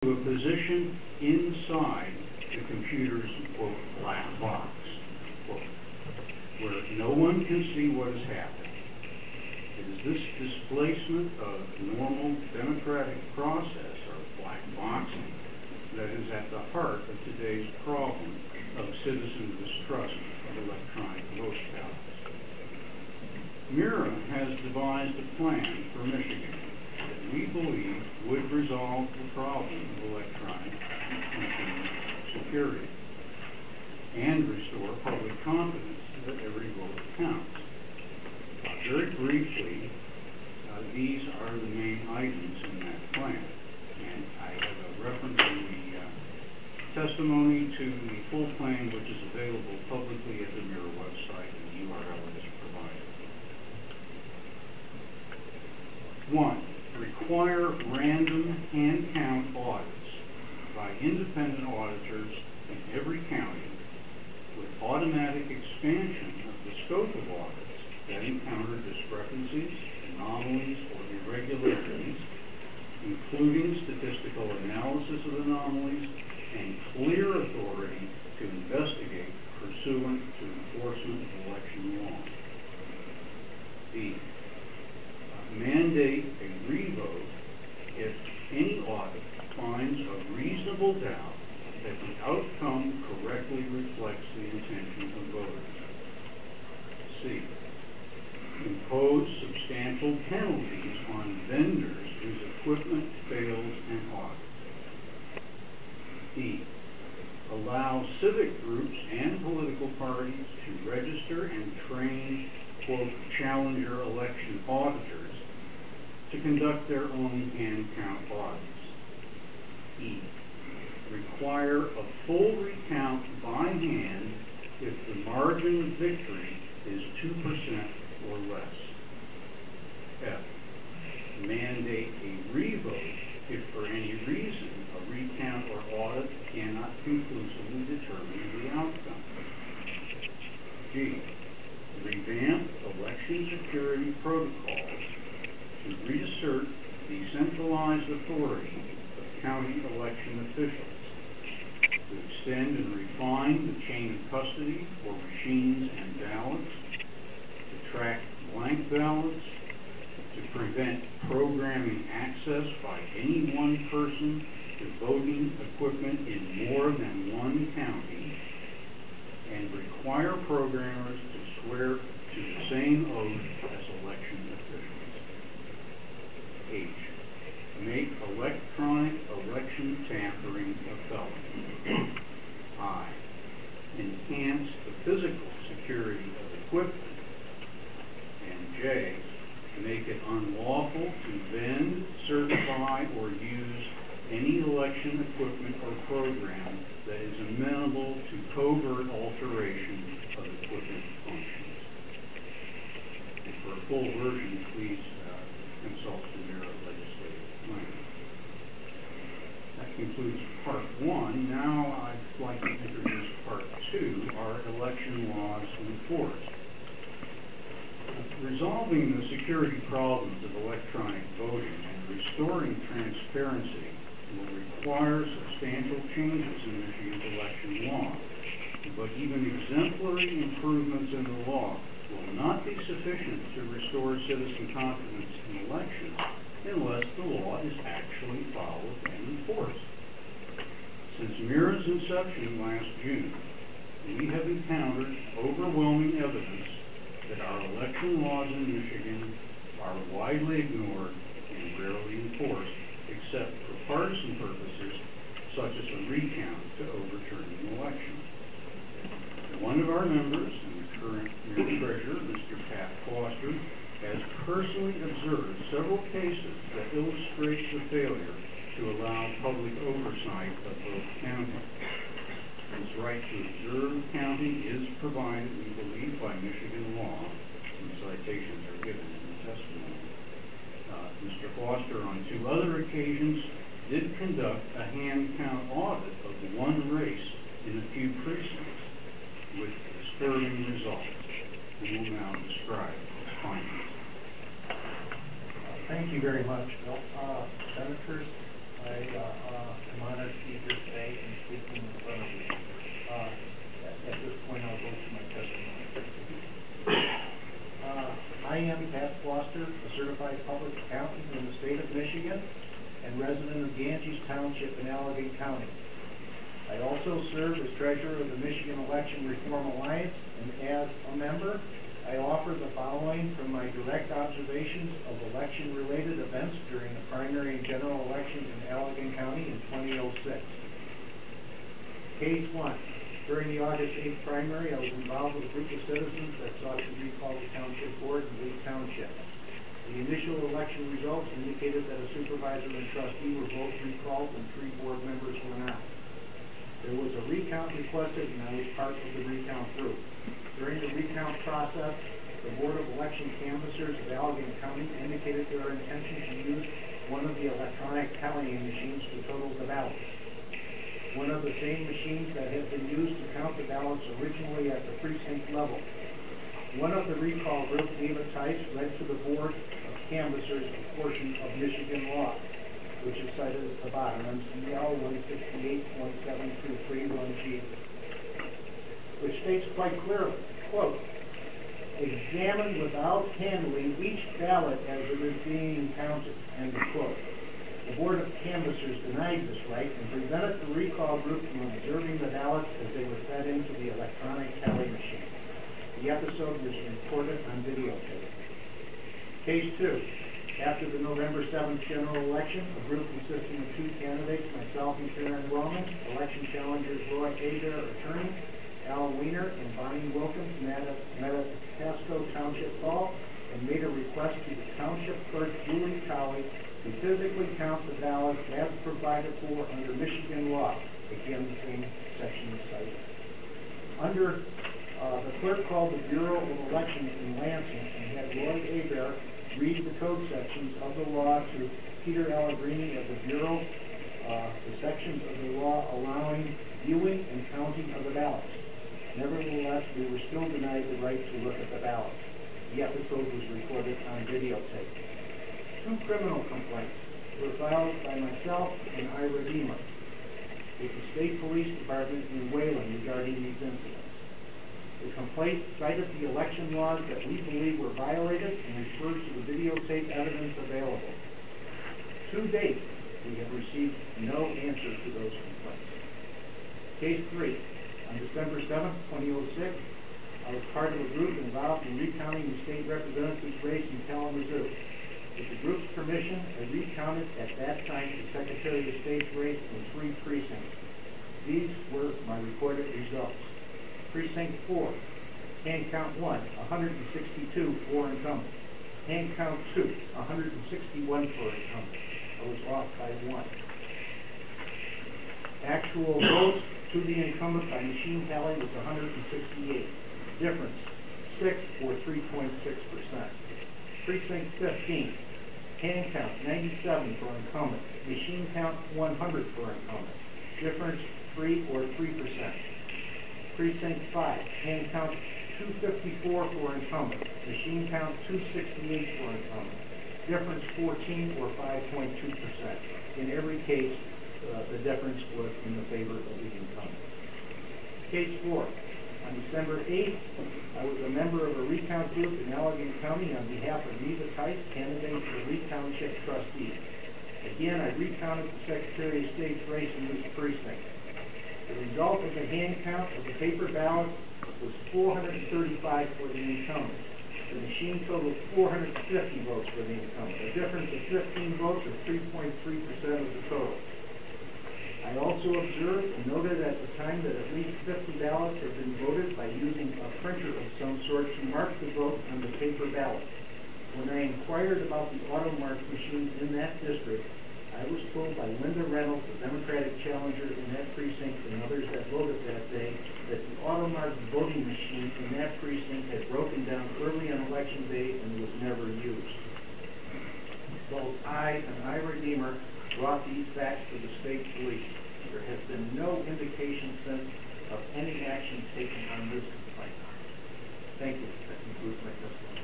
to a position inside the computer's, quote, black box, quote, where no one can see what is happening. It is this displacement of normal democratic process, or black boxing, that is at the heart of today's problem of citizen distrust of electronic vote ballots. MERA has devised a plan for Michigan that we believe would resolve the problem of electronic machine security and restore public confidence that every vote counts. Very briefly, these are the main items in that plan, and I have a reference in the testimony to the full plan, which is available publicly at the MERA website, and the URL is provided. 1. Require random hand count audits by independent auditors in every county, with automatic expansion of the scope of audits that encounter discrepancies, anomalies, or irregularities, including statistical analysis of anomalies and clear authority to investigate pursuant to enforcement of election law. B. Mandate a revote if any audit finds a reasonable doubt that the outcome correctly reflects the intention of voters. C. Impose substantial penalties on vendors whose equipment fails an audit. D. Allow civic groups and political parties to register and train, quote, challenger election auditors to conduct their own hand count audits. E. Require a full recount by hand if the margin of victory is 2% or less. F. Mandate a revote if for any reason a recount or audit cannot conclusively determine the outcome. G. Revamp election security protocols to reassert the centralized authority of county election officials, to extend and refine the chain of custody for machines and ballots, to track blank ballots, to prevent programming access by any one person to voting equipment in more than one county, and require programmers to swear to the same oath as election officials. H. Make electronic election tampering a felony. I. Enhance the physical security of equipment. And J. Make it unlawful to vend, certify, or use any election equipment or program that is amenable to covert alteration of equipment functions. And for a full version, please consult the MERA legislative plan. That concludes part 1. Now I'd like to introduce part 2, our election laws enforced. Resolving the security problems of electronic voting and restoring transparency will require substantial changes in Michigan's election law. But even exemplary improvements in the law will not be sufficient to restore citizen confidence in elections unless the law is actually followed and enforced. Since MERA's inception last June, we have encountered overwhelming evidence that our election laws in Michigan are widely ignored and rarely enforced, except for partisan purposes, such as a recount to overturn an election. One of our members, and the current MERA treasurer, Mr. Pat Foster, has personally observed several cases that illustrate the failure to allow public oversight of vote counting. This right to observe counting is provided, we believe, by Michigan law. Some citations are given in the testimony. Mr. Foster, on 2 other occasions, did conduct a hand count audit of one race in a few precincts with disturbing results. We will now describe his findings. Thank you very much, Bill. Senators, I am East Township in Allegheny County. I also serve as treasurer of the Michigan Election Reform Alliance, and as a member, I offer the following from my direct observations of election-related events during the primary and general elections in Allegheny County in 2006. Case 1. During the August 8th primary, I was involved with a group of citizens that sought to recall the township board in Lee Township. The initial election results indicated that a supervisor and trustee were both recalled and 3 board members were not. There was a recount requested, and I was part of the recount group. During the recount process, the Board of Election Canvassers of Allegheny County indicated their intention to use one of the electronic tallying machines to total the ballots. One of the same machines that had been used to count the ballots originally at the precinct level. One of the recall group, Eva Tice, read to the Board of Canvassers a portion of Michigan law, which is cited at the bottom, MCL 168.7231G, which states quite clearly, quote, examine without handling each ballot as it is being counted, end of quote. The Board of Canvassers denied this right and prevented the recall group from observing the ballots as they were fed into the electronic tally machine. The episode was recorded on videotape. Case 2. After the November 7th general election, a group consisting of 2 candidates, myself and Karen Wellman, election challengers Roy Abear, attorney, Al Wiener, and Bonnie Wilkins, MERA Testimony Township Hall, and made a request to the Township Clerk Julie Colley to physically count the ballots as provided for under Michigan law. Again, the same section is cited. The clerk called the Bureau of Elections in Lansing and had Roy Abear read the code sections of the law to Peter Allegrini of the Bureau, the sections of the law allowing viewing and counting of the ballots. Nevertheless, we were still denied the right to look at the ballots. The episode was recorded on videotape. 2 criminal complaints were filed by myself and Ira Deemer with the State Police Department in Wayland regarding these incidents. The complaint cited the election laws that we believe were violated and referred to the videotape evidence available. To date, we have received no answer to those complaints. Case 3. On December 7th, 2006, I was part of a group involved in recounting the state representative's race in Kalamazoo. With the group's permission, I recounted at that time the Secretary of State's race in 3 precincts. These were my recorded results. Precinct 4, hand count 1, 162 for incumbent. Hand count 2, 161 for incumbent. I was off by 1. Actual votes to the incumbent by machine tally was 168. Difference, 6 or 3.6%. Precinct 15, hand count 97 for incumbent. Machine count 100 for incumbent. Difference, 3 or 3%. Precinct 5, hand count 254 for incumbent. Machine count 268 for incumbent. Difference, 14 or 5.2%. In every case, the difference was in the favor of the incumbent. Case 4. On December 8th, I was a member of a recount group in Allegheny County on behalf of Eva Tice, candidate for the Lee Township trustee. Again, I recounted the Secretary of State's race in this precinct. The result of the hand count of the paper ballot was 435 for the incumbent. The machine totaled 450 votes for the incumbent, a difference of 15 votes or 3.3% of the total. I also observed and noted at the time that at least 50 ballots had been voted by using a printer of some sort to mark the vote on the paper ballot. When I inquired about the automark machines in that district, I was told by Linda Reynolds, the Democratic challenger in that precinct, and others that voted that day, that the automark voting machine in that precinct had broken down early on election day and was never used. Both I and Ira Deemer brought these facts to the state police. There has been no indication since of any action taken on this complaint. Thank you. That concludes my testimony.